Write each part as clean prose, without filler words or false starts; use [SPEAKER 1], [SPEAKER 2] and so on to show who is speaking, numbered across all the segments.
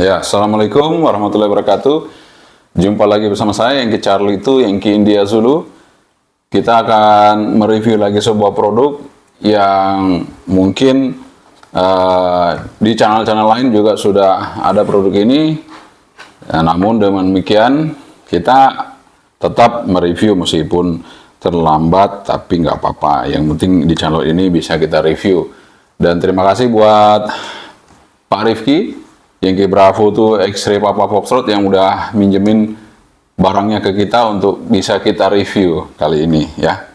[SPEAKER 1] Ya, Assalamualaikum warahmatullahi wabarakatuh. Jumpa lagi bersama saya, Yangki Charlie itu, Yangki India Zulu. Kita akan mereview lagi sebuah produk yang mungkin di channel-channel lain juga sudah ada produk ini. Ya, namun dengan demikian, kita tetap mereview meskipun terlambat, tapi nggak apa-apa. Yang penting di channel ini bisa kita review. Dan terima kasih buat Pak Rifki, Yangki Bravo tuh X-Ray Papa Foxtrot yang udah minjemin barangnya ke kita untuk bisa kita review kali ini ya.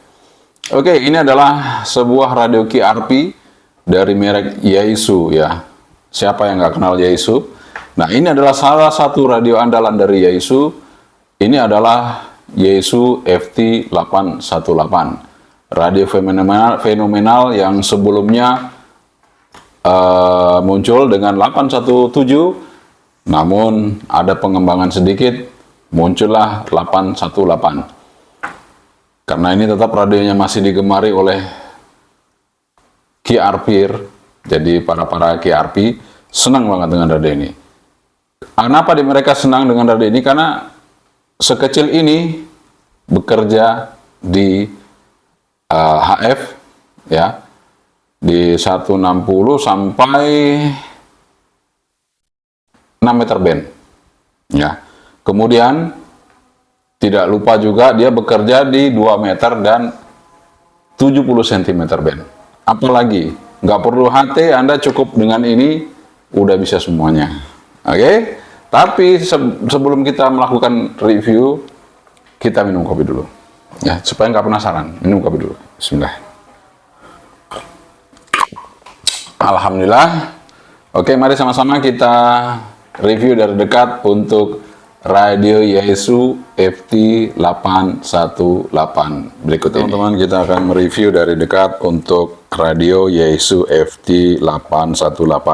[SPEAKER 1] Oke, ini adalah sebuah radio QRP dari merek Yaesu ya. Siapa yang nggak kenal Yaesu? Nah, ini adalah salah satu radio andalan dari Yaesu. Ini adalah Yaesu FT818. Radio fenomenal yang sebelumnya muncul dengan 817, namun ada pengembangan sedikit, muncullah 818. Karena ini tetap radionya masih digemari oleh QRP, jadi para QRP senang banget dengan radio ini. Kenapa mereka senang dengan radio ini? Karena sekecil ini bekerja di HF ya, di 160 sampai 6 meter band ya. Kemudian tidak lupa juga dia bekerja di 2 meter dan 70 cm band. Apalagi nggak perlu HT, Anda cukup dengan ini udah bisa semuanya. Oke? Tapi sebelum kita melakukan review, kita minum kopi dulu ya, supaya nggak penasaran. Minum kopi dulu. Bismillah. Alhamdulillah. Oke, mari sama-sama kita review dari dekat untuk radio Yaesu FT818 berikut ini. Teman-teman, kita akan mereview dari dekat untuk radio Yaesu FT818.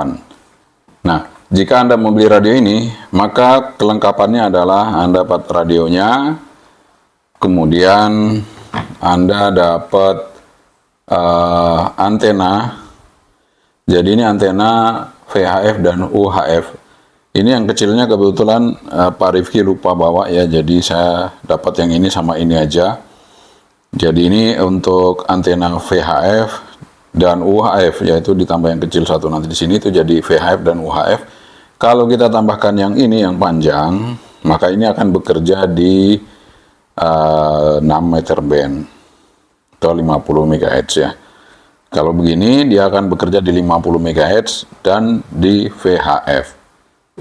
[SPEAKER 1] Nah, jika Anda membeli radio ini, maka kelengkapannya adalah Anda dapat radionya, kemudian Anda dapat antena. Jadi ini antena VHF dan UHF. Ini yang kecilnya kebetulan Pak Rifki lupa bawa ya, jadi saya dapat yang ini sama ini aja. Jadi ini untuk antena VHF dan UHF, yaitu ditambah yang kecil satu nanti di sini itu jadi VHF dan UHF. Kalau kita tambahkan yang ini yang panjang, maka ini akan bekerja di 6 meter band atau 50 MHz ya. Kalau begini dia akan bekerja di 50 MHz dan di VHF.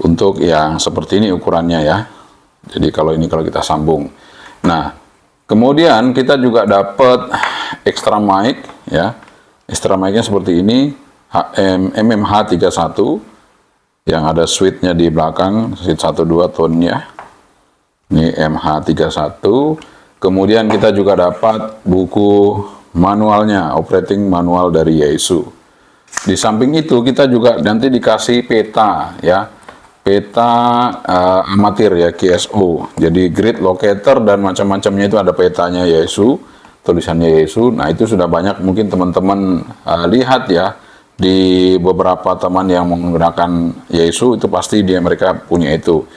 [SPEAKER 1] Untuk yang seperti ini ukurannya ya. Jadi kalau kita sambung. Nah, kemudian kita juga dapat extra mic ya. Extra mic-nya seperti ini, MMH31 yang ada switch-nya di belakang, switch 1 2 tone-nya. Ini MH31. Kemudian kita juga dapat buku manualnya, operating manual dari Yaesu. Di samping itu kita juga nanti dikasih peta ya, peta amatir ya, QSO. Jadi grid locator dan macam-macamnya itu ada petanya Yaesu, tulisannya Yaesu. Nah, itu sudah banyak mungkin teman-teman lihat ya, di beberapa teman yang menggunakan Yaesu itu pasti mereka punya itu.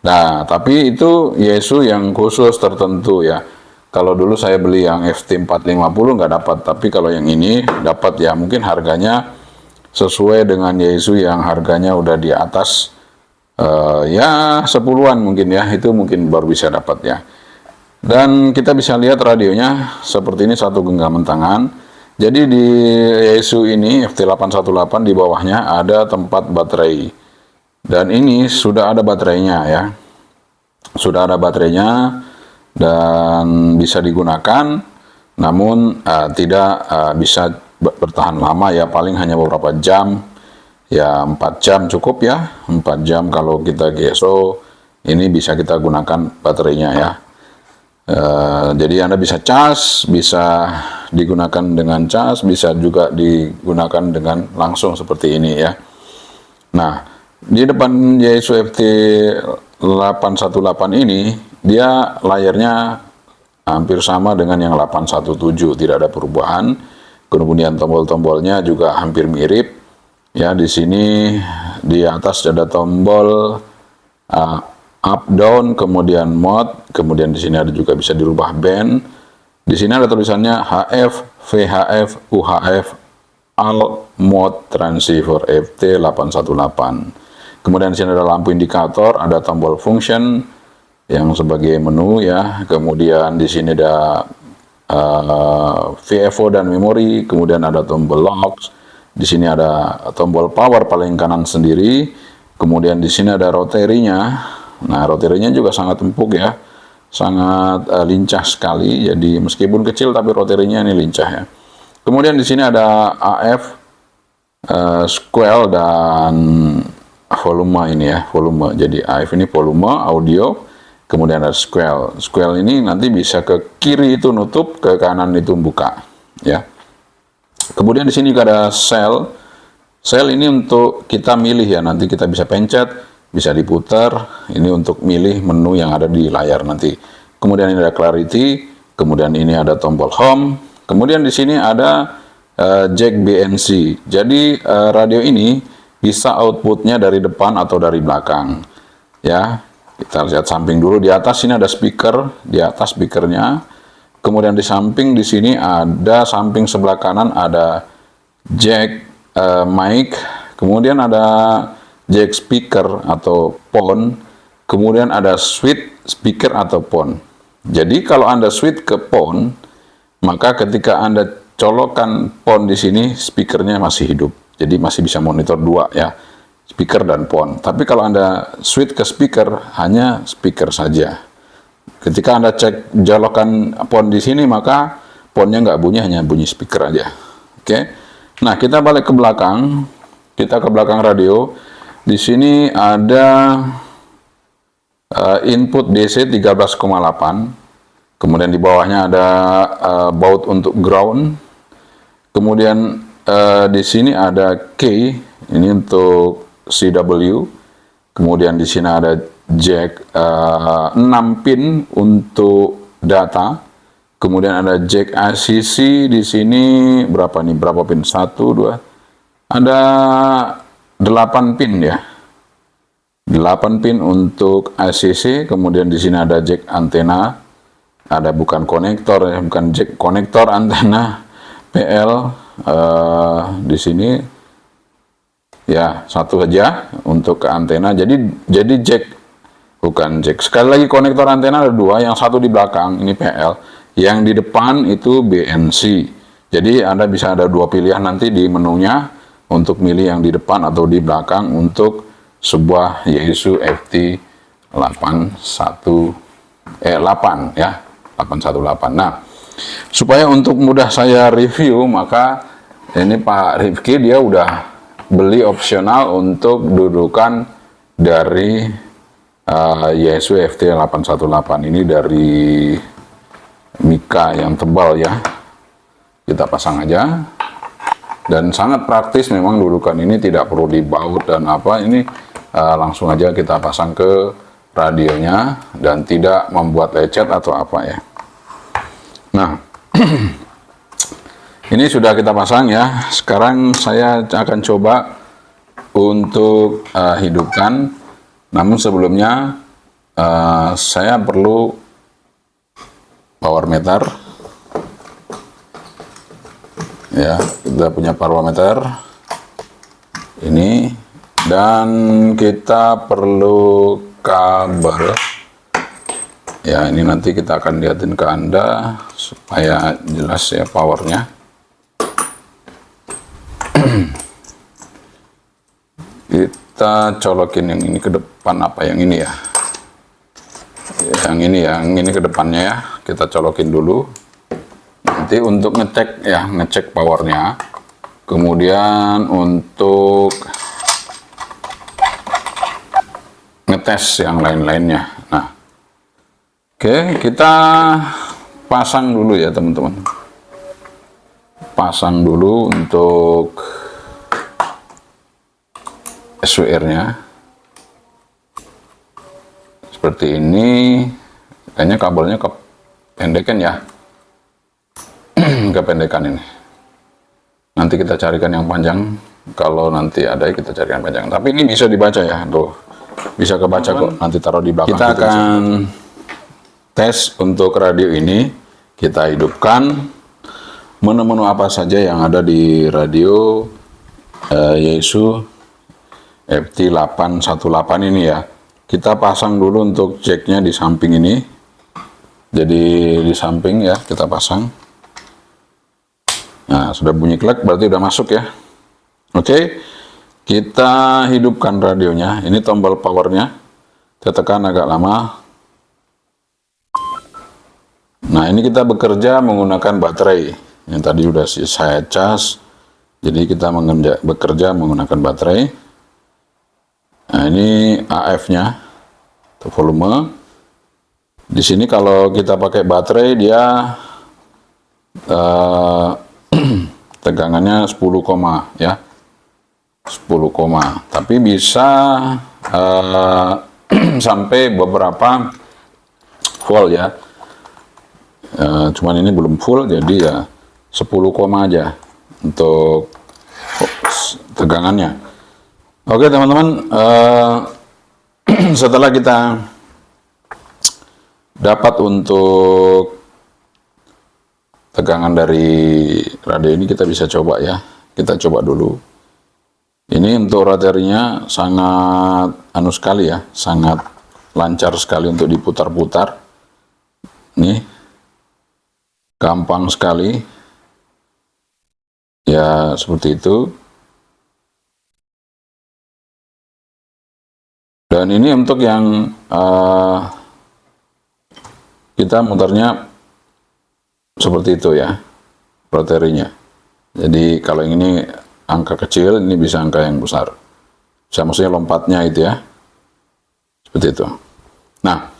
[SPEAKER 1] Nah, tapi itu Yaesu yang khusus tertentu ya. Kalau dulu saya beli yang FT450 nggak dapat, tapi kalau yang ini dapat ya, mungkin harganya sesuai dengan Yaesu yang harganya udah di atas ya 10-an mungkin ya, itu mungkin baru bisa dapat ya. Dan kita bisa lihat radionya seperti ini, satu genggaman tangan. Jadi di Yaesu ini FT818 di bawahnya ada tempat baterai. Dan ini sudah ada baterainya ya. Sudah ada baterainya dan bisa digunakan, namun tidak bisa bertahan lama ya, paling hanya beberapa jam ya, 4 jam cukup ya, 4 jam kalau kita GSO ini bisa kita gunakan baterainya ya. Jadi Anda bisa cas, bisa digunakan dengan cas, bisa juga digunakan dengan langsung seperti ini ya. Nah, di depan Yaesu FT818 ini dia layarnya hampir sama dengan yang 817, tidak ada perubahan. Kemudian tombol-tombolnya juga hampir mirip. Ya, di sini di atas ada tombol up down, kemudian mode, kemudian di sini ada juga bisa dirubah band. Di sini ada tulisannya HF, VHF, UHF, alt mode transceiver FT818. Kemudian di sini ada lampu indikator, ada tombol function yang sebagai menu ya. Kemudian di sini ada VFO dan memori, kemudian ada tombol locks. Di sini ada tombol power paling kanan sendiri. Kemudian di sini ada roterinya. Nah, roterinya juga sangat empuk ya. Sangat lincah sekali. Jadi meskipun kecil tapi roterinya ini lincah ya. Kemudian di sini ada AF, squel dan volume ini ya, volume. Jadi AF ini volume audio. Kemudian ada squel. Squel ini nanti bisa ke kiri itu nutup, ke kanan itu buka ya. Kemudian di sini juga ada cell. Cell ini untuk kita milih ya, nanti kita bisa pencet, bisa diputar. Ini untuk milih menu yang ada di layar nanti. Kemudian ini ada clarity, kemudian ini ada tombol home. Kemudian di sini ada jack BNC. Jadi radio ini bisa outputnya dari depan atau dari belakang. Ya, kita lihat samping dulu. Di atas sini ada speaker, di atas speakernya. Kemudian di samping di sini ada samping sebelah kanan ada jack mic, kemudian ada jack speaker atau phone, kemudian ada switch speaker atau phone. Jadi kalau Anda switch ke phone, maka ketika Anda colokkan phone di sini, speakernya masih hidup. Jadi masih bisa monitor dua ya, speaker dan phone. Tapi kalau Anda switch ke speaker, hanya speaker saja. Ketika Anda cek jolokan phone di sini, maka phone-nya nggak bunyi, hanya bunyi speaker aja. Oke. Nah, kita balik ke belakang. Kita ke belakang radio. Di sini ada input DC 13,8. Kemudian di bawahnya ada baut untuk ground. Kemudian di sini ada K, ini untuk CW. Kemudian di sini ada jack 6 pin untuk data. Kemudian ada jack ACC di sini berapa nih? Berapa pin? 1 2. Ada 8 pin ya. 8 pin untuk ACC. Kemudian di sini ada jack antena. Ada bukan konektor ya, bukan jack, konektor antena PL di sini. Ya, satu saja untuk ke antena. Jadi jack, bukan jack. Sekali lagi konektor antena ada 2, yang satu di belakang ini PL, yang di depan itu BNC. Jadi Anda bisa ada 2 pilihan nanti di menunya untuk milih yang di depan atau di belakang untuk sebuah Yaesu FT8 ya, 818. Nah, supaya untuk mudah saya review, maka ini Pak Rifki dia udah beli opsional untuk dudukan dari Yaesu FT818 ini dari mika yang tebal ya. Kita pasang aja. Dan sangat praktis memang dudukan ini, tidak perlu dibaut dan apa, ini langsung aja kita pasang ke radionya dan tidak membuat lecet atau apa ya. Nah, ini sudah kita pasang ya. Sekarang saya akan coba untuk hidupkan. Namun sebelumnya saya perlu power meter. Ya, kita punya power meter ini, dan kita perlu kabel. Ya, ini nanti kita akan lihatin ke Anda supaya jelas ya powernya. Kita colokin yang ini ke depan, apa yang ini ya? Yang ini ke depannya ya. Kita colokin dulu. Nanti untuk ngecek ya, ngecek powernya. Kemudian untuk ngetes yang lain-lainnya. Nah, oke, kita pasang dulu ya teman-teman. Pasang dulu untuk SWR-nya. Seperti ini. Kayaknya kabelnya kependekan ya. Kependekan ini. Nanti kita carikan yang panjang. Kalau nanti ada kita carikan panjang. Tapi ini bisa dibaca ya, tuh bisa kebaca kok. Nanti taruh di belakang. Kita akan tes untuk radio ini. Kita hidupkan menu-menu apa saja yang ada di radio Yaesu FT818 ini ya. Kita pasang dulu untuk jacknya di samping ini. Jadi di samping ya kita pasang. Nah sudah bunyi klek berarti udah masuk ya. Oke, kita hidupkan radionya. Ini tombol powernya. Kita tekan agak lama. Nah ini kita bekerja menggunakan baterai. Yang tadi udah saya cas. Jadi kita bekerja menggunakan baterai. Nah ini AF-nya, volume. Di sini kalau kita pakai baterai dia tegangannya 10, ya, 10, tapi bisa sampai beberapa volt ya. Cuman ini belum full, jadi ya 10, aja untuk tegangannya. Oke teman-teman, setelah kita dapat untuk tegangan dari radio ini, kita bisa coba ya. Kita coba dulu. Ini untuk radarnya sangat sekali ya, sangat lancar sekali untuk diputar-putar. Nih, gampang sekali. Ya seperti itu. Dan ini untuk yang kita muternya seperti itu ya, baterinya. Jadi kalau ini angka kecil, ini bisa angka yang besar. Bisa maksudnya lompatnya itu ya, seperti itu. Nah,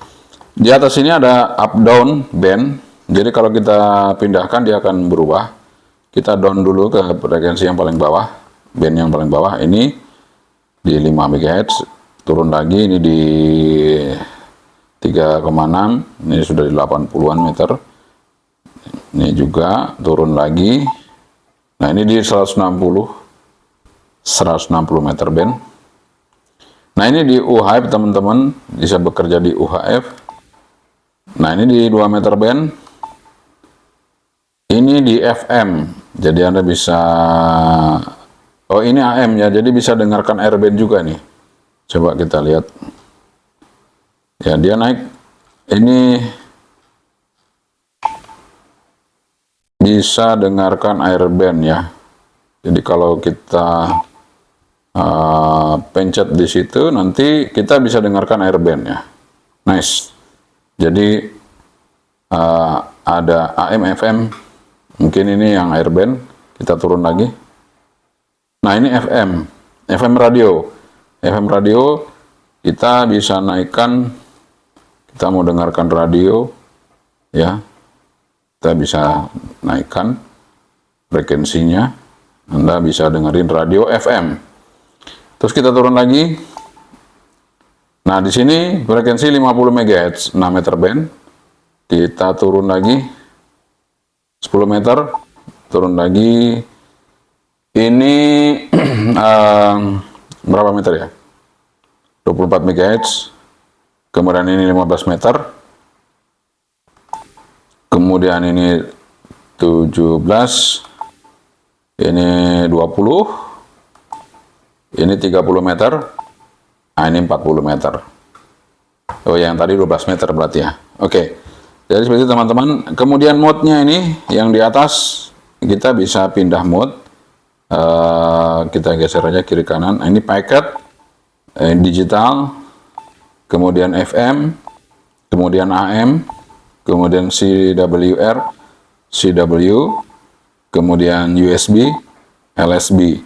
[SPEAKER 1] di atas ini ada up down band. Jadi kalau kita pindahkan dia akan berubah. Kita down dulu ke frekuensi yang paling bawah, band yang paling bawah. Ini di 5 MHz. Turun lagi ini di 3,6, ini sudah di 80-an meter. Ini juga turun lagi. Nah ini di 160 meter band. Nah ini di UHF teman-teman, bisa bekerja di UHF. Nah ini di 2 meter band. Ini di FM, jadi Anda bisa, oh ini AM ya, jadi bisa dengarkan air band juga nih. Coba kita lihat. Ya, dia naik. Ini bisa dengarkan air band ya. Jadi kalau kita pencet di situ, nanti kita bisa dengarkan air band ya. Nice. Jadi ada AM, FM. Mungkin ini yang air band. Kita turun lagi. Nah ini FM. FM radio. FM radio kita bisa naikkan, kita mau dengarkan radio ya, kita bisa naikkan frekuensinya. Anda bisa dengerin radio FM. Terus kita turun lagi. Nah di sini frekuensi 50 MHz 6 meter band. Kita turun lagi 10 meter, turun lagi. Ini berapa meter ya? 24 MHz. Kemudian ini 15 meter. Kemudian ini 17. Ini 20. Ini 30 meter. Nah, ini 40 meter. Oh, yang tadi 12 meter berarti ya. Oke. Jadi seperti itu teman-teman. Kemudian mode-nya ini yang di atas kita bisa pindah mode. Kita geser aja kiri kanan. Nah, ini packet digital, kemudian FM, kemudian AM, kemudian CWR, CW, kemudian USB, LSB.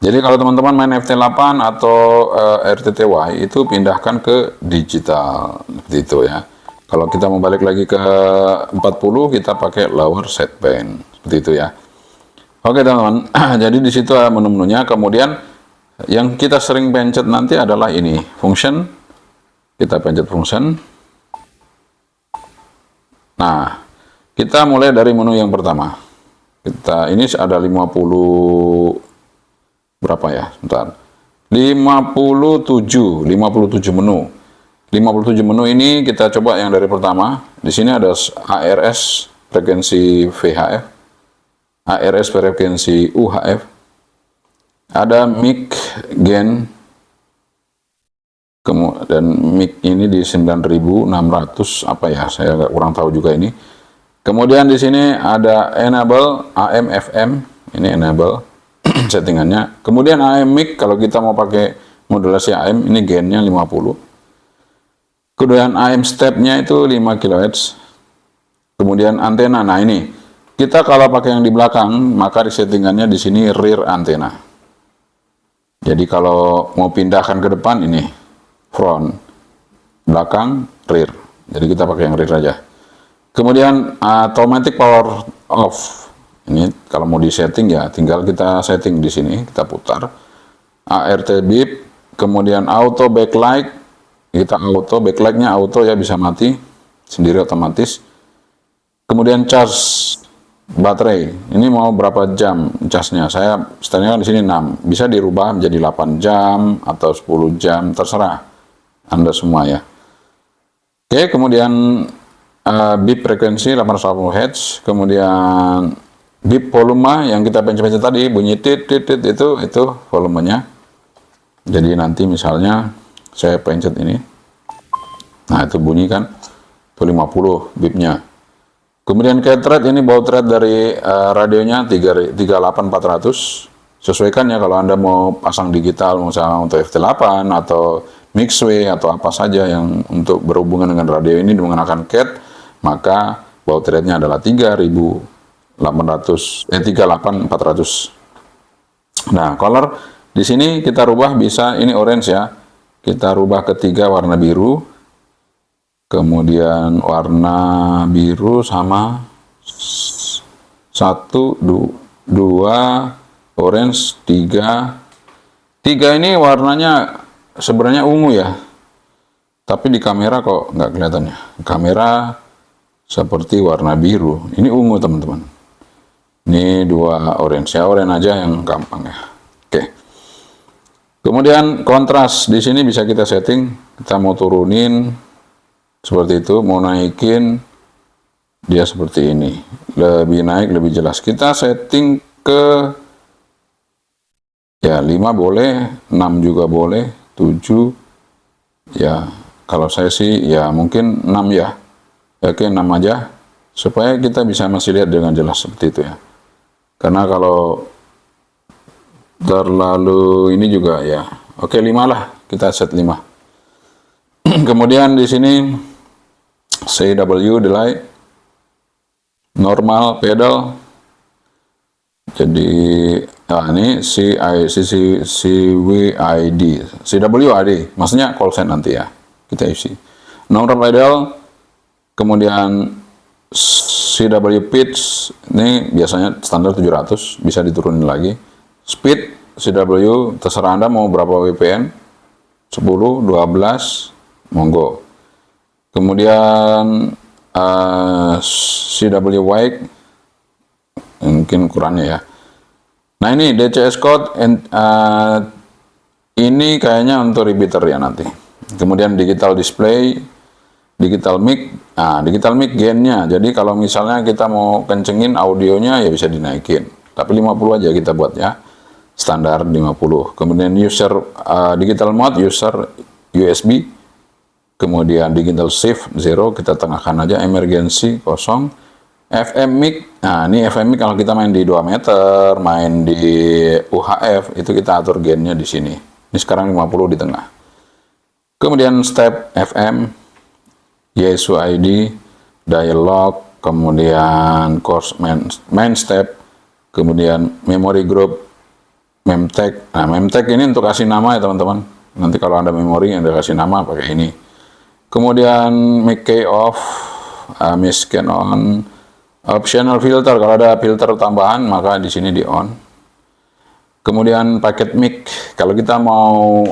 [SPEAKER 1] Jadi kalau teman-teman main FT8 atau RTTY itu pindahkan ke digital seperti itu ya. Kalau kita mau balik lagi ke 40 kita pakai lower sideband seperti itu ya. Oke teman-teman, jadi di situ menu-menunya. Kemudian yang kita sering pencet nanti adalah ini, function. Kita pencet function. Nah, kita mulai dari menu yang pertama. Ini ada 50 berapa ya? Bentar. 57 menu. 57 menu ini kita coba yang dari pertama. Di sini ada ARS frekuensi VHF, ARS frekuensi UHF, ada mic gain, dan mic ini di 9600 apa ya, saya kurang tahu juga ini. Kemudian di sini ada enable AM FM, ini enable settingannya. Kemudian AM mic, kalau kita mau pakai modulasi AM, ini gainnya 50. Kemudian AM stepnya itu 5 kHz. Kemudian antena, nah ini kita kalau pakai yang di belakang, maka settingannya di sini rear antena. Jadi kalau mau pindahkan ke depan, ini front, belakang, rear. Jadi kita pakai yang rear aja. Kemudian automatic power off. Ini kalau mau di setting ya tinggal kita setting di sini, kita putar. ART beep, kemudian auto backlight. Kita auto backlightnya auto ya, bisa mati sendiri otomatis. Kemudian charge baterai. Ini mau berapa jam casnya? Saya settingnya di sini 6. Bisa dirubah menjadi 8 jam atau 10 jam, terserah Anda semua ya. Oke, kemudian beep frekuensi 880 Hz, kemudian beep volume yang kita pencet-pencet tadi, bunyi tit itu volumenya. Jadi nanti misalnya saya pencet ini, nah itu bunyi kan, itu 50 beepnya. Kemudian cat rate, ini baud rate dari radionya 38400. Sesuaikan ya kalau Anda mau pasang digital, misalnya untuk FT8 atau Mixway atau apa saja yang untuk berhubungan dengan radio ini menggunakan cat, maka baud rate-nya adalah 38400. Nah, color di sini kita rubah bisa, ini orange ya. Kita rubah ke 3 warna biru. Kemudian warna biru sama 1, 2, orange, 3. 3 ini warnanya sebenarnya ungu ya. Tapi di kamera kok nggak kelihatannya. Kamera seperti warna biru. Ini ungu teman-teman. Ini 2 orange ya, orange aja yang gampang ya. Oke. Kemudian kontras di sini bisa kita setting. Kita mau turunin seperti itu, mau naikin dia seperti ini. Lebih naik, lebih jelas. Kita setting ke ya 5 boleh, 6 juga boleh, 7 ya. Kalau saya sih ya mungkin 6 ya. Oke, 6 aja supaya kita bisa masih lihat dengan jelas seperti itu ya. Karena kalau terlalu ini juga ya. Oke, 5 lah, kita set 5. Kemudian di sini CW delay, normal pedal. Jadi ini CWID, maksudnya call sign nanti ya, kita isi. Normal pedal, kemudian CW pitch, ini biasanya standar 700, bisa diturunin lagi. Speed CW, terserah Anda mau berapa WPN, 10, 12, monggo. Kemudian CW wake, mungkin ukurannya ya. Nah ini DCS code, ini kayaknya untuk repeater ya nanti. Kemudian digital display, digital mic. Nah digital mic gainnya, jadi kalau misalnya kita mau kencengin audionya ya bisa dinaikin. Tapi 50 aja kita buat ya, standar 50. Kemudian user digital mode, user USB. Kemudian digital shift 0, kita tengahkan aja. Emergency 0. FM mic, nah ini FM mic kalau kita main di 2 meter, main di UHF, itu kita atur gainnya di sini. Ini sekarang 50 di tengah. Kemudian step FM, YSUID, dialog, kemudian course main step, kemudian memory group, memtag. Nah memtag ini untuk kasih nama ya teman-teman. Nanti kalau ada memori yang dikasih nama pakai ini. Kemudian mic key off, mic scan on, optional filter, kalau ada filter tambahan maka di sini di on. Kemudian paket mic, kalau kita mau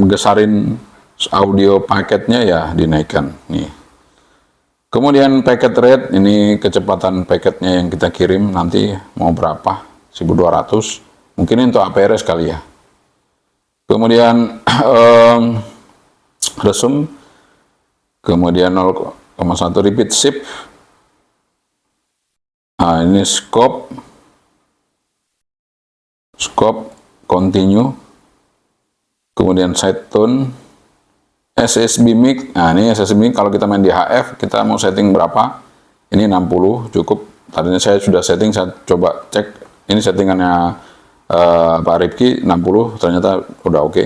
[SPEAKER 1] gesarin audio paketnya ya dinaikkan nih. Kemudian packet rate, ini kecepatan paketnya yang kita kirim nanti mau berapa, 1200, mungkin untuk APRS kali ya. Kemudian resume, kemudian 0,1 repeat shift. Nah, ini scope continue, kemudian side tone, SSB mic. Nah, ini SSB mic kalau kita main di HF, kita mau setting berapa? Ini 60 cukup. Tadinya saya sudah setting, saya coba cek. Ini settingannya Pak Rifki 60, ternyata udah oke.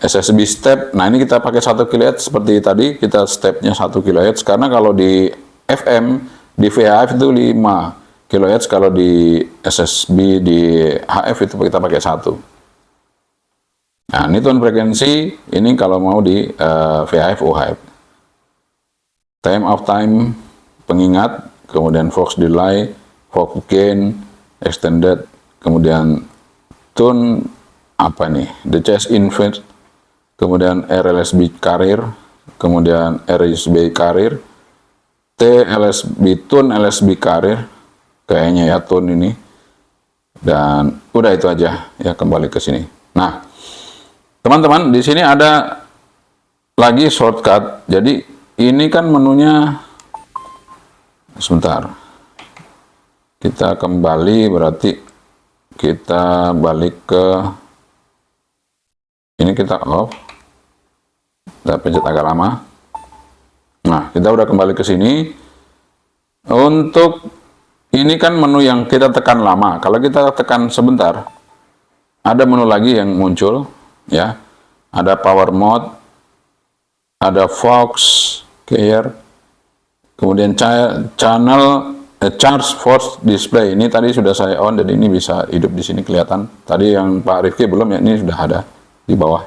[SPEAKER 1] SSB step, nah ini kita pakai 1 kHz seperti tadi, kita stepnya 1 kHz, karena kalau di FM, di VHF itu 5 kHz, kalau di SSB, di HF itu kita pakai 1. Nah, ini tone frekuensi, ini kalau mau di VHF, UHF. Time of time, pengingat, kemudian Fox delay, Fox gain, extended, kemudian tune, apa nih, the chest invert, kemudian RLSB carrier, kemudian RSB carrier, TLSB tune, LSB carrier, kayaknya ya tune ini, dan udah itu aja ya. Kembali ke sini. Nah, teman-teman, di sini ada lagi shortcut. Jadi ini kan menunya, sebentar, kita kembali, berarti kita balik ke ini, kita off, kita pencet agak lama. Nah, kita udah kembali ke sini. Untuk ini kan menu yang kita tekan lama. Kalau kita tekan sebentar, ada menu lagi yang muncul ya. Ada power mode, ada Fox Care, kemudian channel charge force display. Ini tadi sudah saya on, dan ini bisa hidup di sini kelihatan. Tadi yang Pak Rifki belum ya, ini sudah ada di bawah.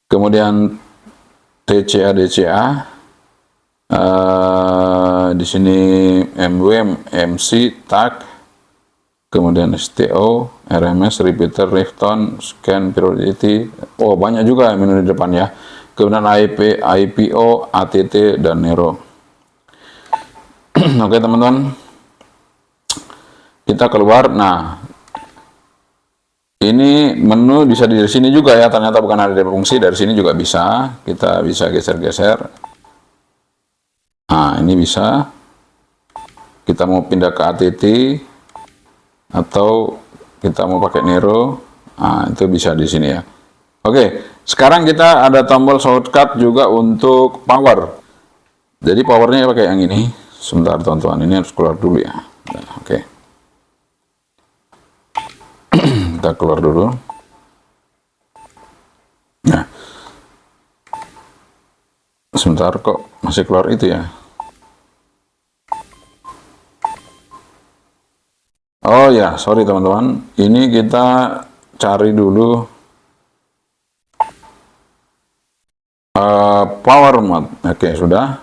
[SPEAKER 1] Kemudian TCA DCA, di sini MW, MC, tag, kemudian STO, RMS, repeater, riveton, scan priority. Oh, banyak juga menu di depan ya. Kemudian IP, IPO, ATT, dan Nero. Oke teman-teman, kita keluar. Nah, ini menu bisa di sini juga ya. Ternyata bukan ada di fungsi, dari sini juga bisa. Kita bisa geser-geser. Nah, ini bisa. Kita mau pindah ke ATT atau kita mau pakai Nero. Nah, itu bisa di sini ya. Oke, sekarang kita ada tombol shortcut juga untuk power. Jadi powernya pakai yang ini. Sebentar teman-teman, ini harus keluar dulu ya. Nah, oke. Kita keluar dulu. Nah, sebentar, kok masih keluar itu ya. Oh ya, sorry teman-teman. Ini kita cari dulu power mode. Oke, sudah.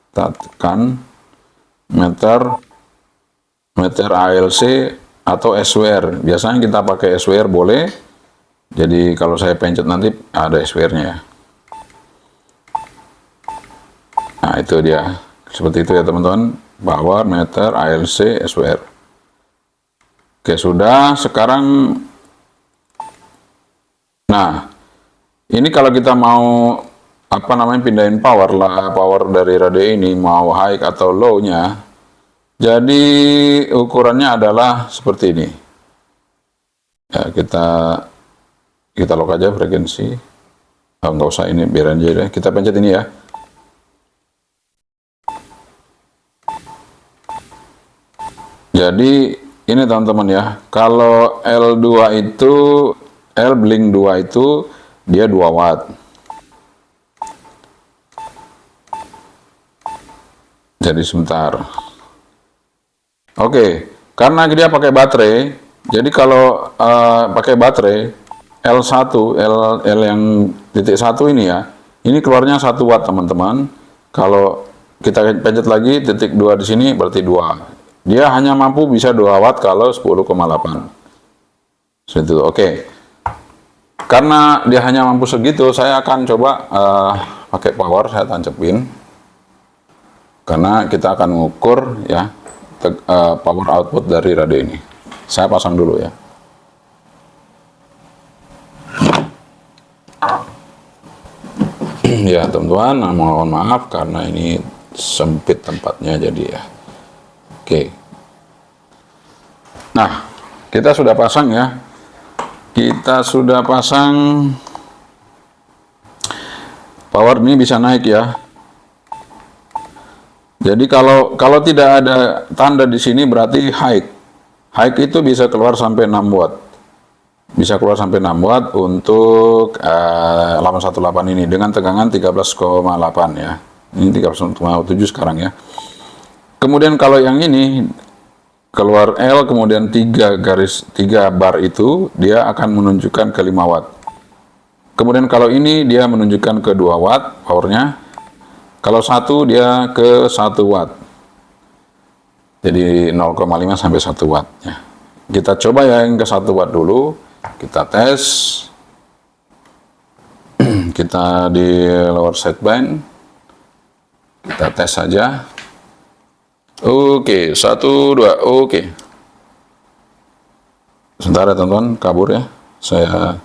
[SPEAKER 1] Kita tekan meter ALC atau SWR. Biasanya kita pakai SWR boleh. Jadi kalau saya pencet nanti ada SWR-nya ya. Nah, itu dia. Seperti itu ya teman-teman. Power, meter, ALC, SWR. Oke, sudah. Sekarang, nah, ini kalau kita mau apa namanya, pindahin power lah, power dari radio ini mau high atau low-nya. Jadi ukurannya adalah seperti ini. Ya, kita lock aja frekuensi. Oh, nggak usah, ini biar aja deh. Kita pencet ini ya. Jadi ini teman-teman ya. Kalau L2 itu, L blink 2 itu dia 2 watt. Jadi sebentar. Oke, karena dia pakai baterai, jadi kalau pakai baterai L1, L yang titik 1 ini ya, ini keluarnya 1 watt teman-teman. Kalau kita pencet lagi titik 2 di sini berarti 2. Dia hanya mampu bisa 2 watt kalau 10,8. Seperti itu. Oke. Karena dia hanya mampu segitu, saya akan coba pakai power, saya tancepin. Karena kita akan mengukur ya power output dari radio ini. Saya pasang dulu ya. Ya teman-teman, mohon maaf karena ini sempit tempatnya jadi ya. Oke. Nah, kita sudah pasang ya. Kita sudah pasang. Power ini bisa naik ya. Jadi kalau tidak ada tanda di sini berarti high. High itu bisa keluar sampai 6 watt. Bisa keluar sampai 6 watt untuk 818 ini dengan tegangan 13,8 ya. Ini 13,7 sekarang ya. Kemudian kalau yang ini keluar L kemudian 3 bar itu dia akan menunjukkan ke 5 watt. Kemudian kalau ini dia menunjukkan ke 2 watt powernya. Kalau 1 dia ke 1 watt. Jadi 0,5 sampai 1 watt ya. Kita coba ya yang ke 1 watt dulu. Kita tes. Kita di lower sideband. Kita tes saja. Oke, 1 2. Oke. Sebentar ya teman-teman, kabur ya. Saya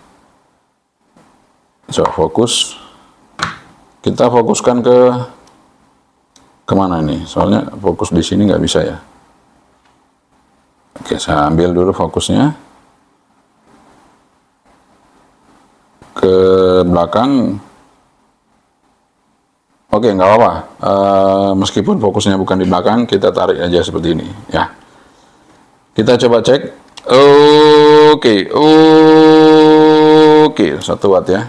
[SPEAKER 1] coba fokus. Kita fokuskan ke kemana ini? Soalnya fokus di sini nggak bisa ya. Oke, saya ambil dulu fokusnya ke belakang. Oke, nggak apa-apa. Meskipun fokusnya bukan di belakang, kita tarik aja seperti ini ya. Kita coba cek. Oke, 1 watt ya.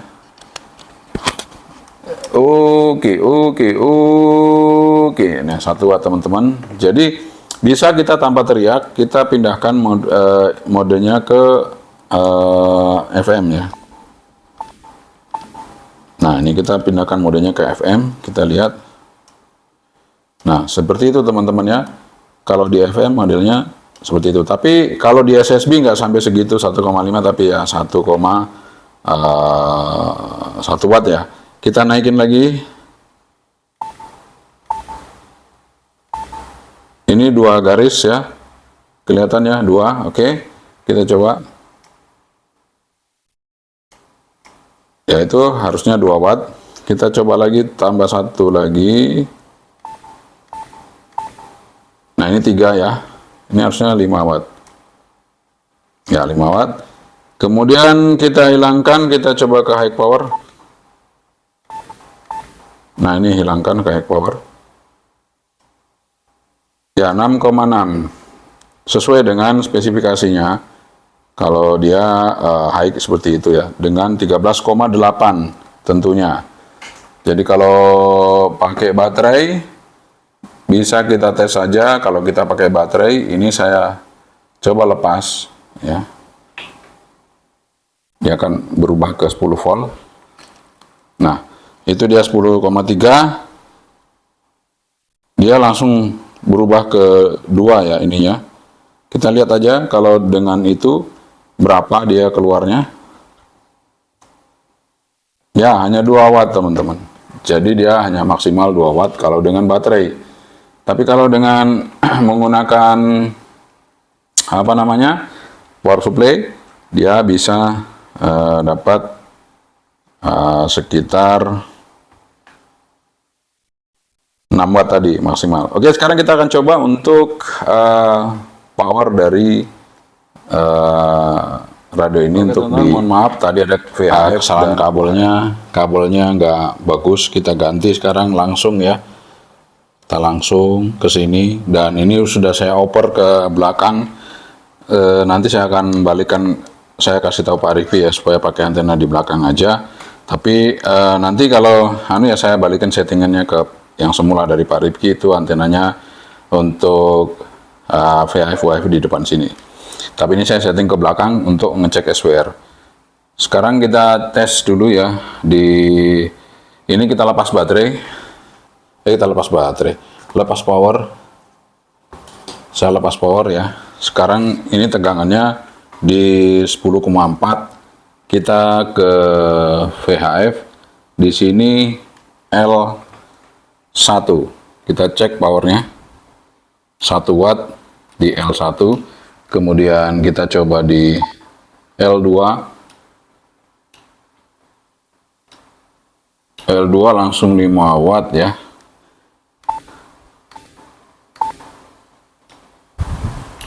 [SPEAKER 1] Oke. Nah, 1 watt teman-teman. Jadi bisa kita tanpa teriak, kita pindahkan modenya ke FM ya. Nah, ini kita pindahkan modenya ke FM, kita lihat. Nah, seperti itu teman-teman ya. Kalau di FM modelnya seperti itu. Tapi kalau di SSB nggak sampai segitu 1,5 tapi ya 1 watt ya. Kita naikin lagi. Ini 2 garis ya. Kelihatan ya, 2. Oke. Kita coba. Ya itu harusnya 2 watt. Kita coba lagi tambah 1 lagi. Nah ini 3 ya. Ini harusnya 5 watt. Ya 5 watt. Kemudian kita hilangkan, kita coba ke high power. Nah ini hilangkan ke high power. Ya 6,6. Sesuai dengan spesifikasinya. Kalau dia high seperti itu ya, dengan 13,8 tentunya. Jadi kalau pakai baterai, bisa kita tes saja. Kalau kita pakai baterai, ini saya coba lepas ya. Dia akan berubah ke 10 volt. Nah, itu dia 10,3. Dia langsung berubah ke 2 ya ininya. Kita lihat aja kalau dengan itu berapa dia keluarnya. Ya hanya 2 watt teman-teman. Jadi dia hanya maksimal 2 watt kalau dengan baterai. Tapi kalau dengan menggunakan apa namanya power supply, dia bisa dapat sekitar 6 watt tadi maksimal. Oke, sekarang kita akan coba untuk power dari radio ini. Oke, untuk mohon maaf tadi ada kesalahan kabelnya nggak bagus, kita ganti sekarang langsung ya. Kita langsung ke sini dan ini sudah saya oper ke belakang. Nanti saya akan balikan, saya kasih tahu Pak Rifki ya supaya pakai antena di belakang aja. Tapi nanti kalau ya saya balikan settingannya ke yang semula dari Pak Rifki, itu antenanya untuk VHF WiFi di depan sini. Tapi ini saya setting ke belakang untuk ngecek SWR. Sekarang kita tes dulu ya. Di ini kita lepas baterai. Lepas power. Saya lepas power ya. Sekarang ini tegangannya di 10,4. Kita ke VHF. Di sini L1. Kita cek powernya. 1 watt di L1. Kemudian kita coba di L2. L2 langsung 5 watt ya.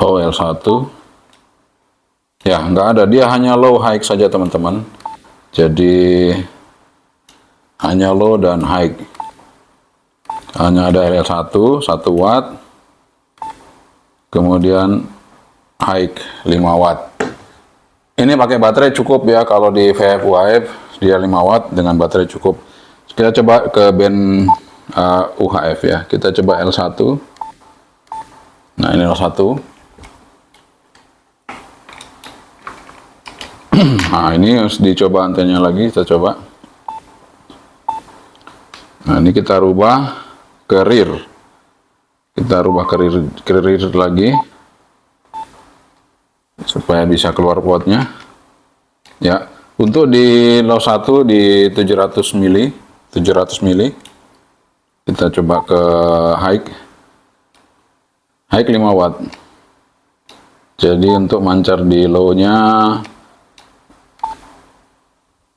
[SPEAKER 1] Oh, L1 ya nggak ada, dia hanya low high saja teman-teman. Jadi hanya low dan high, hanya ada L1 1 watt, kemudian high 5 watt. Ini pakai baterai cukup ya, kalau di VHF UHF dia 5 watt dengan baterai cukup. Kita coba ke band UHF ya, kita coba L1. Nah ini L1. Nah ini harus dicoba antennya lagi, kita coba. Nah ini kita rubah ke rear, kita rubah ke rear lagi supaya bisa keluar potnya ya. Untuk di low 1 di 700 mili, kita coba ke high 5 watt. Jadi untuk mancar di low nya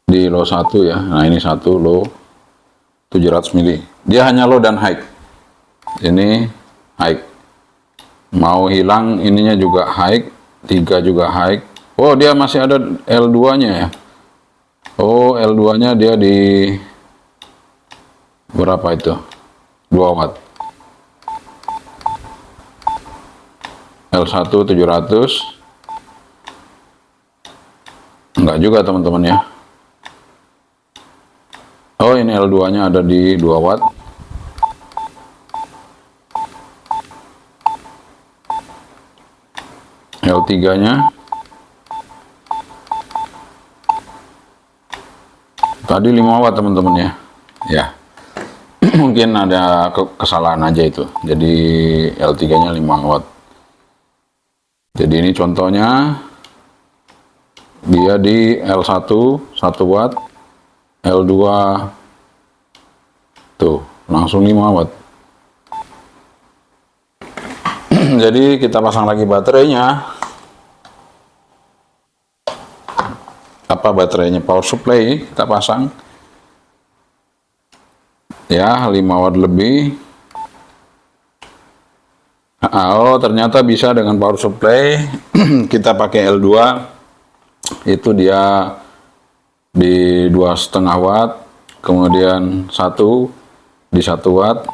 [SPEAKER 1] di low 1 ya. Nah ini 1 low 700 mili, dia hanya low dan high. Ini high, mau hilang ininya juga high, 3 juga high. Oh dia masih ada L2 nya ya. Oh L2 nya dia di berapa itu, 2 watt. L1 700 enggak juga teman-teman ya. Oh ini L2 nya ada di 2 watt. L3 nya tadi 5 watt teman-teman ya. Ya mungkin ada kesalahan aja itu, jadi L3 nya 5 watt. Jadi ini contohnya, dia di L1 1 watt, L2 tuh langsung 5 watt. Jadi kita pasang lagi baterainya. Apa baterainya, power supply kita pasang ya, 5 watt lebih. Oh ternyata bisa dengan power supply. Kita pakai L2 itu dia di 2,5 watt, kemudian 1 di 1 watt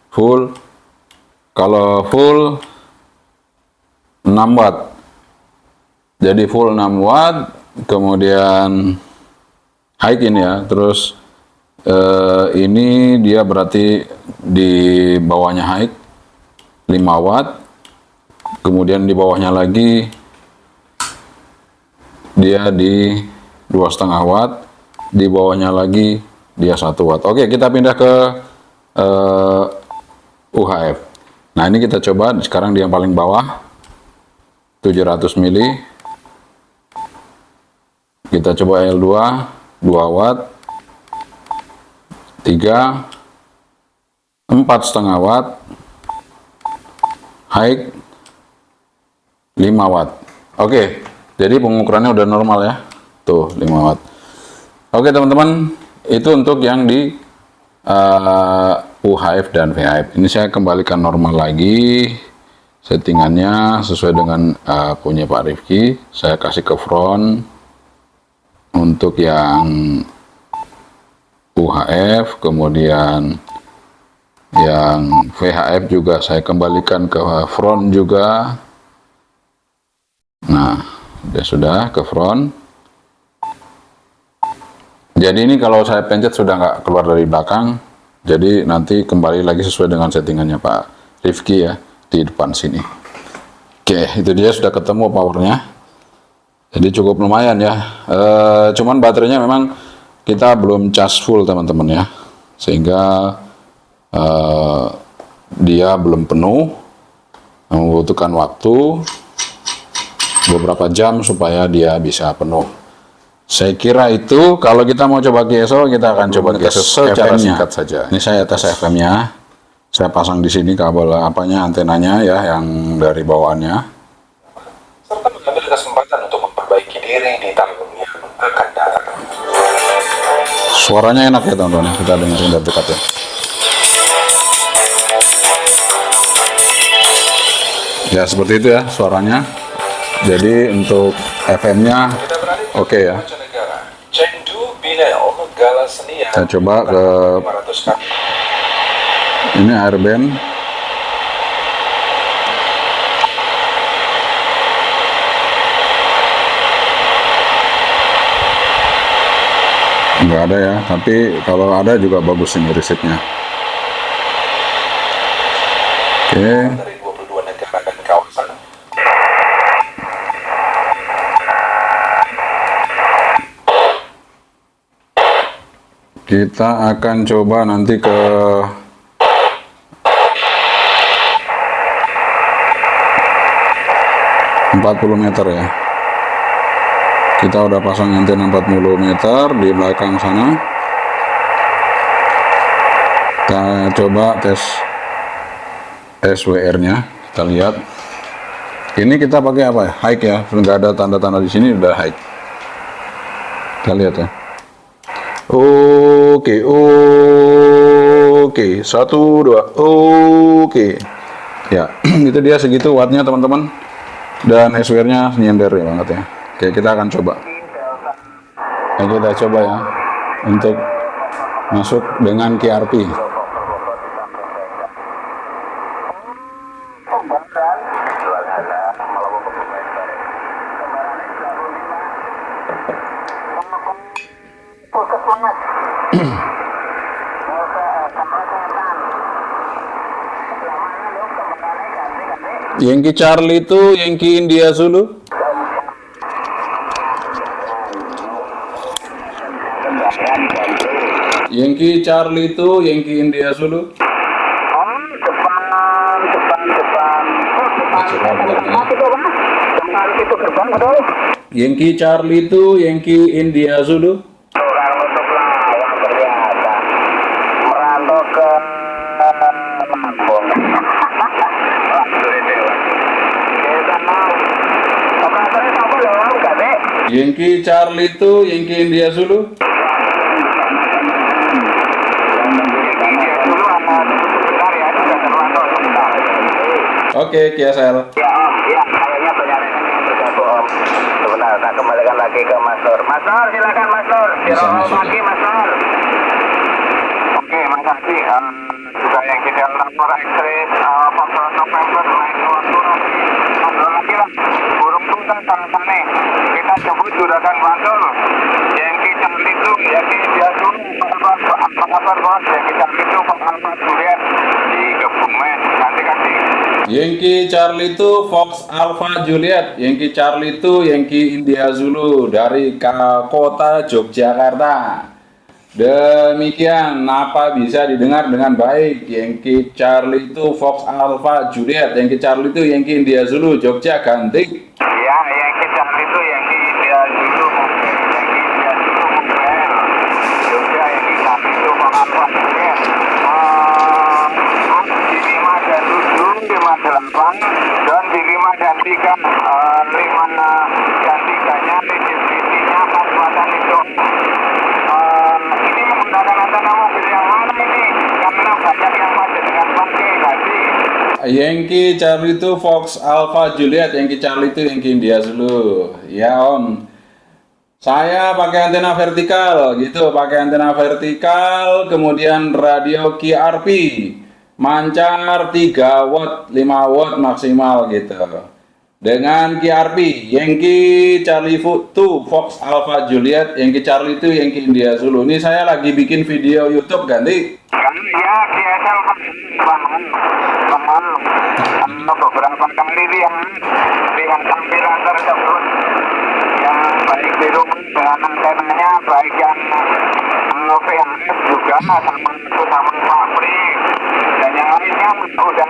[SPEAKER 1] full. Kalau full 6 watt, jadi full 6 watt, kemudian high ini ya. Terus ini dia berarti di bawahnya high 5 watt, kemudian di bawahnya lagi dia di 2,5 watt, di bawahnya lagi dia 1 watt. Oke, kita pindah ke UHF. Nah ini kita coba sekarang di yang paling bawah 700 mili. Kita coba L2 2 watt, 3 4,5 watt, high 5 watt. Oke, jadi pengukurannya udah normal ya. Tuh 5 watt. Oke teman-teman, itu untuk yang di UHF dan VHF. Ini saya kembalikan normal lagi settingannya sesuai dengan punya Pak Rifki. Saya kasih ke front. Untuk yang UHF, kemudian yang VHF juga saya kembalikan ke front juga. Nah dia sudah ke front. Jadi ini kalau saya pencet sudah nggak keluar dari belakang. Jadi nanti kembali lagi sesuai dengan settingannya Pak Rifki ya, di depan sini. Oke, itu dia sudah ketemu powernya. Jadi cukup lumayan ya. Cuman baterainya memang kita belum cas full teman-teman ya, sehingga dia belum penuh, membutuhkan waktu beberapa jam supaya dia bisa penuh. Saya kira itu. Kalau kita mau coba GSO, kita akan coba GSO secara singkat saja. Ini saya tes FM-nya. Saya pasang di sini kabel apanya, antenanya ya, yang dari bawaannya.
[SPEAKER 2] Serta mengambil kesempatan untuk memperbaiki diri di tahun yang akan datang.
[SPEAKER 1] Suaranya enak ya teman-teman, kita dengerin dari dekat ya. Ya seperti itu ya suaranya. Jadi untuk FM-nya oke ya. Saya coba ke ini airband. Nggak ada ya, tapi kalau ada juga bagus ini risetnya. Oke. Kita akan coba nanti ke ...40 meter ya. Kita udah pasang antena 40 meter di belakang sana. Kita coba tes SWR nya, kita lihat. Ini kita pakai apa ya? High ya, nggak ada tanda-tanda di sini, udah high. Kita lihat ya. Oke, 1, 2, oke. Ya, itu dia segitu wattnya teman-teman. Dan SWR-nya nyender ya banget ya. Oke, kita akan coba. Nah, kita coba ya untuk masuk dengan QRP. Yankee Charlie itu Yankee India Zulu. Yankee Charlie itu Yankee India Zulu. Yankee Charlie itu Yankee India Zulu. Yankee Charlie itu Yankee India Zulu. Oke, KSL.
[SPEAKER 2] Ya, kayaknya penyaringan yang bergabung. Sebentar, saya kembalikan lagi ke Mas Nur. Mas Nur, silakan Mas Nur. Dirolol lagi Mas Nur. Oke, makasih. Juga yang kita lapor X-ray 14 November lain waktu ngobrol lagi lah. Burung tunggal sana-sana. Kita sebut juragan Bandul. Yang kita itu, yang dia dulu apa kabar bos? Yang kita itu Pak Alfa Juliet di Kebumen. Nanti kasih.
[SPEAKER 1] Yankee Charlie itu Fox Alpha Juliet, Yankee Charlie itu Yankee India Zulu dari kota Yogyakarta. Demikian, apa bisa didengar dengan baik? Yankee Charlie itu Fox Alpha Juliet, Yankee Charlie itu Yankee India Zulu, Jogja ganti.
[SPEAKER 2] Ya, Yankee Charlie itu Yankee India Zulu, Yankee India Zulu Mobile. Jogja Yankee Charlie itu Fox Alpha Juliet. Di 5 dan 7, 5 8, dan di 5 dan 3, 5 dan 3-nya distribusinya pas-pasan itu. Ini menggunakan antena mobil yang mana ini? Karena banyak yang masih dengan pakai tadi.
[SPEAKER 1] Yankee Charlie itu Fox Alpha Juliet, Yankee Charlie itu Yankee India Zulu. Ya Om. Saya pakai antena vertikal gitu, pakai antena vertikal, kemudian radio QRP. Mancar 3 watt, 5 watt maksimal gitu. Dengan QRP, Yankee Charlie 2 Fox Alpha Juliet, Yankee Charlie 2 Yankee India Zulu. Ini saya lagi bikin video YouTube ganti.
[SPEAKER 2] Ya, KSL bahan beberapa kali lihat tampilan tersebut yang baik di rumah dengan antenanya, baik yang VHF juga sama pabrik dan yang lainnya udah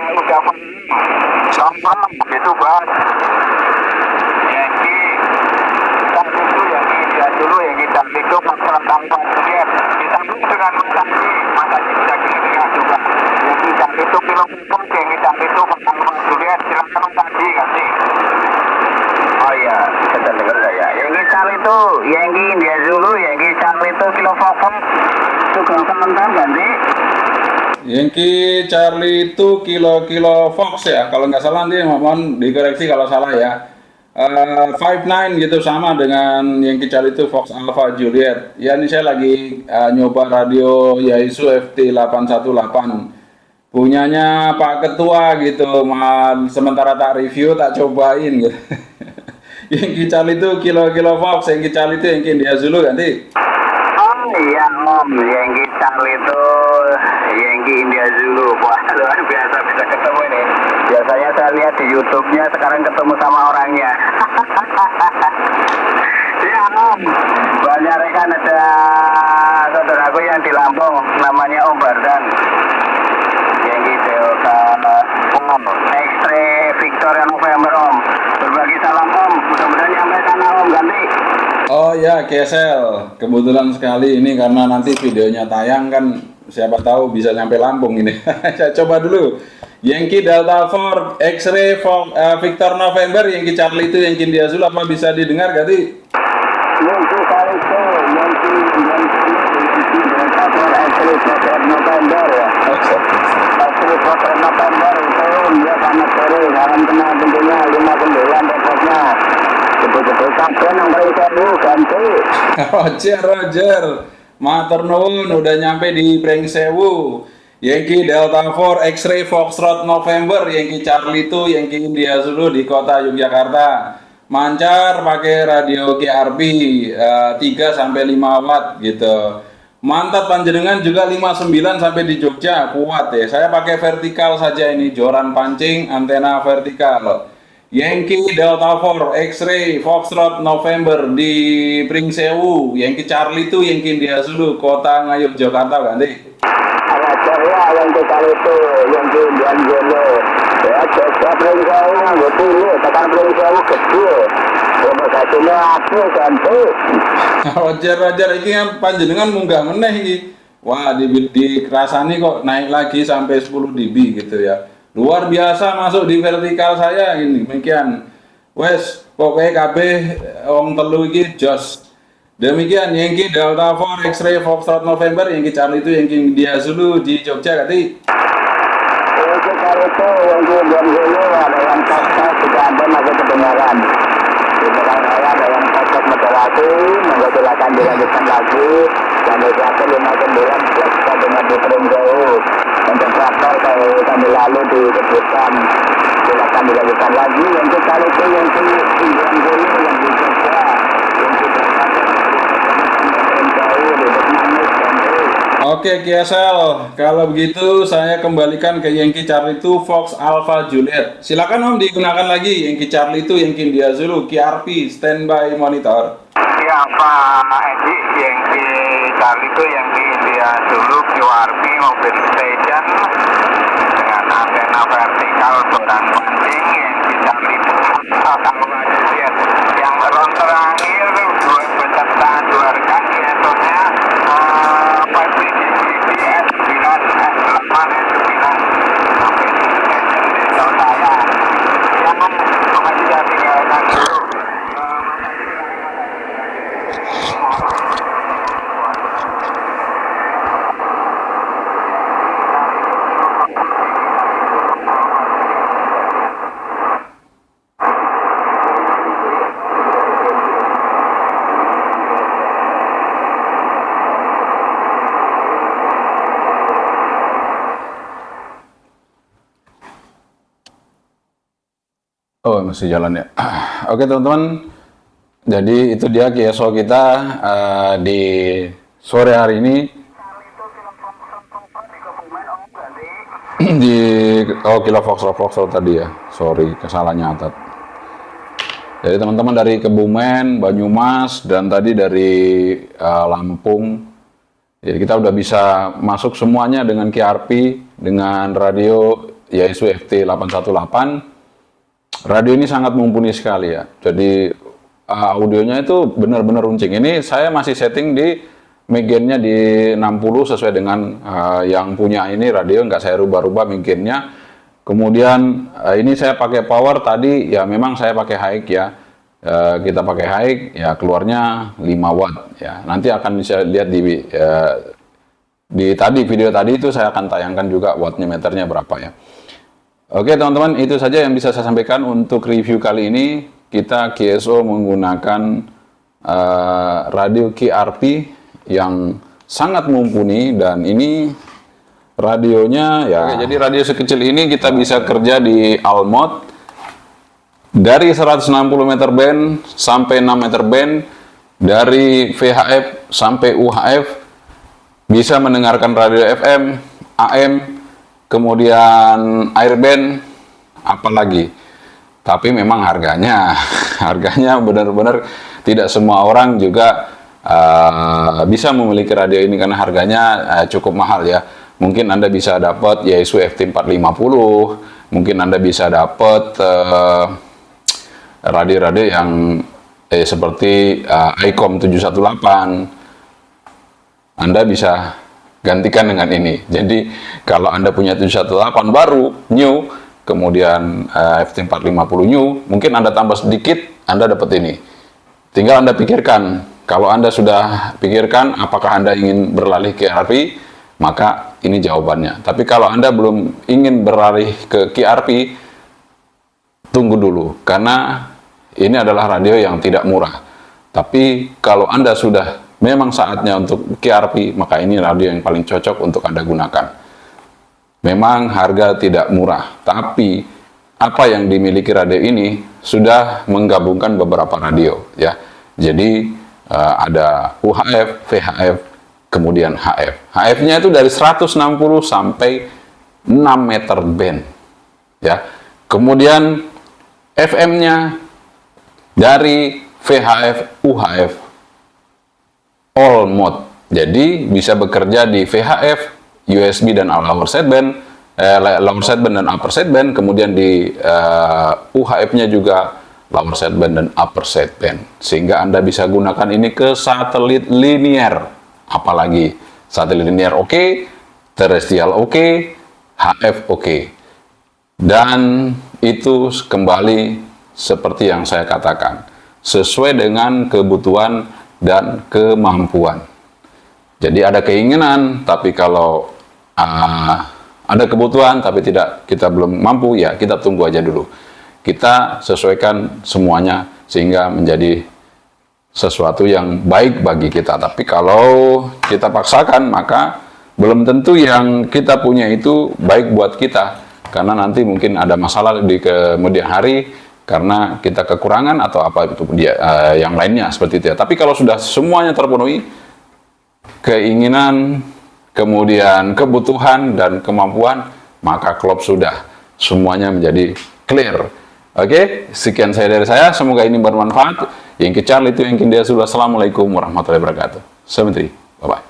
[SPEAKER 2] gampang begitu Bas. Yankee Charlie itu Yankee India dulu, Yankee Charlie itu faktor tanpa Juliet disambung dengan Masaki bisa dengar juga. Yankee Charlie itu film-film, Yankee Charlie itu faktor Juliet, silakan tadi kasih. Oh iya, bisa dengar nggak ya? Yankee Charlie itu Yankee India Zulu, Yankee Charlie itu kilo Fox. Sugeng sementara ganti.
[SPEAKER 1] Yankee Charlie itu kilo Fox ya, kalau nggak salah nanti mohon dikoreksi kalau salah ya. 59 gitu sama dengan Yankee Charlie itu Fox Alpha Juliet. Ya ini saya lagi nyoba radio Yaesu FT 818 punyanya Pak Ketua gitu, sementara tak review tak cobain gitu. Yankee Charlie itu kilo Fox, Yankee Charlie itu Yankee India Zulu ganti.
[SPEAKER 2] Oh iya Om, Yankee Charlie itu Yankee India Zulu. Wah luar biasa bisa ketemu ini. Biasanya saya lihat di YouTube-nya, sekarang ketemu sama orangnya. Ya Om, banyak rekan ada saudaraku yang di Lampung, namanya Om Bardan. Yankee Delta X-ray Victoria November Om. Berbagi salam Om, mudah-mudahan nyampe sana Om, ganti.
[SPEAKER 1] Oh ya, KSL. Kebetulan sekali ini karena nanti videonya tayang kan, siapa tahu bisa sampai Lampung ini. Saya coba dulu. Yankee Delta 4 X-ray Victor November, Yankee Charlie itu Yankee India Zulu, apa bisa didengar ganti?
[SPEAKER 2] Yankee Charlie itu Yankee Delta 4 X-ray Victor November ya. X-ray Victor November itu dia sangat sore, dalam kenal tentunya 59 repotnya. Betul-betul kabel yang paling seru ganti.
[SPEAKER 1] Roger. Matur nuwun udah nyampe di Pringsewu. Yankee Delta 4 X-ray Foxtrot November, Yankee Charlie itu Yankee India Zulu di kota Yogyakarta. Mancar pakai radio KRP 3 sampai 5 watt gitu. Mantap panjenengan juga 59 sampai di Jogja, kuat ya. Saya pakai vertikal saja ini, joran pancing, antena vertikal. Yankee Delta 4 X-ray Foxtrot November di Pringsewu, Yankee Charlie itu Yankee India Zulu, kota Ngayog Jakarta ganti.
[SPEAKER 2] Ajar ya yang kita itu Yankee India Zulu. Ya Jogja Pringsewu nganggo dulu, tekan Pringsewu gede. Promosasinya aku ganti.
[SPEAKER 1] Roger iki panjenengan munggah meneh iki. Wah, dikerasani kok naik lagi sampai 10 dB gitu ya. Luar biasa masuk di vertikal saya ini. Demikian. Wes, pokoknya kabeh wong telu iki jos. Demikian Yankee Delta 4 X-ray Foxtrot November, Yankee Charlie itu Yankee India Zulu di Jogja ganti.
[SPEAKER 2] Yankee Charlie itu Yankee India Zulu, ada yang podcast juga ada masih kedengaran. Di belakang saya ada yang podcast moderasi, monggo silakan dilanjutkan lagi. Yang berarti 59 plus kita dengar di Pringsewu. Untuk traktor kalau kami lalu disebutkan silakan dilanjutkan lagi. Yankee Charlie itu Yankee India Zulu yang di Jogja.
[SPEAKER 1] Oke, KSL. Kalau begitu saya kembalikan ke Yankee Charlie itu Fox Alpha Juliet. Silakan Om digunakan lagi Yankee Charlie itu Yankee India Zulu KRP standby monitor.
[SPEAKER 2] Ya Pak Edi, Yankee Charlie itu Yankee India Zulu QRP mobil station dengan antena vertikal boran pancing. Yankee Charlie itu Alpha Juliet yang ron terakhir dua peserta dua rekan yaitu-nya
[SPEAKER 1] Oh, masih jalan ya. Oke teman-teman, jadi itu dia KSO kita di sore hari ini di kilo Fox tadi ya. Sorry, kesalahan nyatat. Jadi teman-teman dari Kebumen, Banyumas, dan tadi dari Lampung. Jadi kita udah bisa masuk semuanya dengan KRP, dengan radio Yaesu FT 818. Radio ini sangat mumpuni sekali ya. Jadi audionya itu benar-benar runcing. Ini saya masih setting di mic gain-nya di 60 sesuai dengan yang punya ini radio, nggak saya rubah-rubah mic gain-nya. Kemudian ini saya pakai power tadi ya, memang saya pakai high ya. kita pakai high, ya keluarnya 5 watt ya. Nanti akan bisa lihat di tadi video tadi itu saya akan tayangkan juga wattnya meternya berapa ya. Oke teman-teman, itu saja yang bisa saya sampaikan untuk review kali ini. Kita QSO menggunakan radio QRP yang sangat mumpuni, dan ini radionya ya. Oke, jadi radio sekecil ini kita bisa kerja di all mode dari 160 meter band sampai 6 meter band, dari VHF sampai UHF. Bisa mendengarkan radio FM, AM, kemudian airband, apalagi. Tapi memang harganya benar-benar tidak semua orang juga bisa memiliki radio ini, karena harganya cukup mahal ya. Mungkin Anda bisa dapat Yaesu FT450, mungkin Anda bisa dapat radio-radio yang seperti ICOM 718. Anda bisa gantikan dengan ini. Jadi kalau Anda punya 718 baru, new, kemudian FT450 new, mungkin Anda tambah sedikit, Anda dapat ini. Tinggal Anda pikirkan. Kalau Anda sudah pikirkan apakah Anda ingin beralih ke QRP, maka ini jawabannya. Tapi kalau Anda belum ingin beralih ke QRP, tunggu dulu, karena ini adalah radio yang tidak murah. Tapi kalau Anda sudah memang saatnya untuk QRP, maka ini radio yang paling cocok untuk Anda gunakan. Memang harga tidak murah, tapi apa yang dimiliki radio ini sudah menggabungkan beberapa radio ya. Jadi ada UHF, VHF, kemudian HF. HF-nya itu dari 160 sampai 6 meter band ya. Kemudian FM-nya dari VHF, UHF, all mode. Jadi bisa bekerja di VHF, USB dan lower sideband, lower sideband dan upper sideband, kemudian di UHF-nya juga lower sideband dan upper sideband. Sehingga Anda bisa gunakan ini ke satelit linear. Apalagi satelit linear oke, terestrial oke, HF oke. Dan itu kembali seperti yang saya katakan, sesuai dengan kebutuhan dan kemampuan. Jadi ada keinginan, tapi kalau ada kebutuhan tapi kita belum mampu, ya kita tunggu aja dulu. Kita sesuaikan semuanya sehingga menjadi sesuatu yang baik bagi kita. Tapi kalau kita paksakan, maka belum tentu yang kita punya itu baik buat kita, karena nanti mungkin ada masalah di kemudian hari karena kita kekurangan atau apa itu yang lainnya seperti itu ya. Tapi kalau sudah semuanya terpenuhi, keinginan, kemudian kebutuhan dan kemampuan, maka klub sudah semuanya menjadi clear. Oke, sekian dari saya, semoga ini bermanfaat. Yang kecil itu yang kindia sudah. Assalamualaikum warahmatullahi wabarakatuh. Sementri, bye bye.